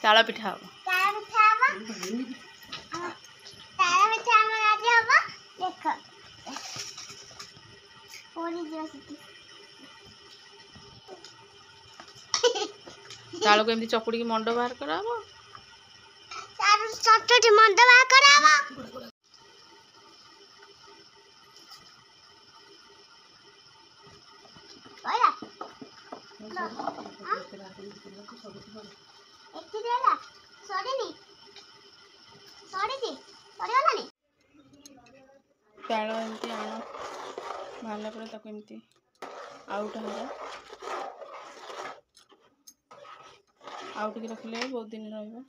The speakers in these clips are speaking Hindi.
ताल पिठा हम ताल को एमती चकुड़ी की मंड बाहर करा ताल एमती आण बाहरला पर एमती आउट हम आउट की रखिले बहुत दिन रहिबो।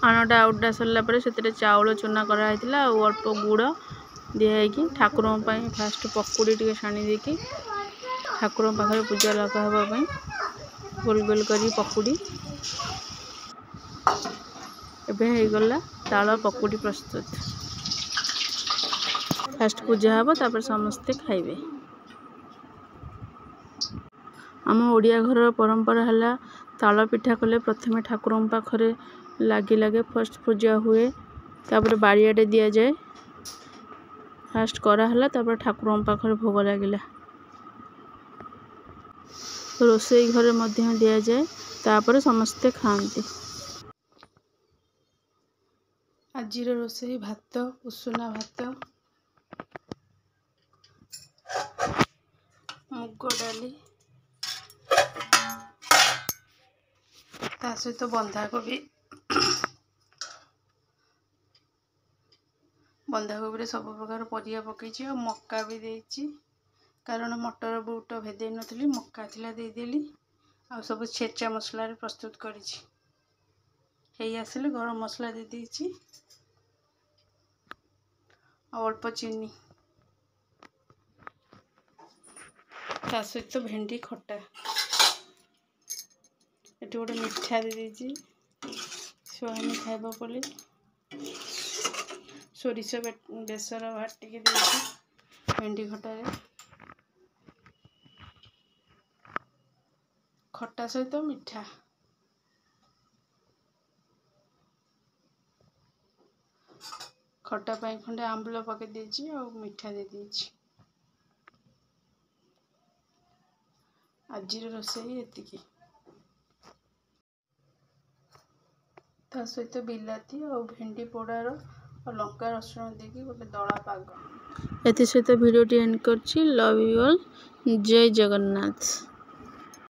आनटा आउटा सरला से चाउल चूना कराई अल्प गुड़ दिखाई ठाकुर फास्ट पकुड़ी टे छाणी देकी ठाकुर पाखे पूजा लगावाई गोल गोल कर पकुड़ी एबे गला ताल पकुड़ी प्रस्तुत। फास्ट पूजा हम तापर समस्ते खाइबे। आम ओडिया घर परंपरा है ताल पिठा कले प्रथम ठाकुर पाखे लगे लगे फर्स्ट पूजा हुए तापर बाड़ियाटे दि जाए फास्ट कराला तापर ठाकुर पाखे भोग लगिला रोसई घर मध्य दि जाए तापर समस्ते खाती। आज रोसई भात उषुना भात मुग डाली ता सहित बंधाकोबी बंधाकोबी सब प्रकार परिया पकई और मक्का भी देची कारण मटर बूट भेदे नी मक्का थिला देदेली आ सब छेचा मसला प्रस्तुत करी आसिले गरम मसला दे देची अल्प चीनी ता सहित भेंडी खटा ये गोटे मिठा दे देची छुआने खाइबा बोली सोरिष बेसर बाटिके देची भेंडी खटारे खटा सहित मिठा खटा पाई खंडे आंबुल पके देची और मिठा दे देची। आज रोसई एतिकी ता सहित बिलाती और भेंडी पोड़ार और लंका रसुण देकी गोटे दला पाग। एति सहित वीडियो एंड करछि। Love you all. जय जगन्नाथ।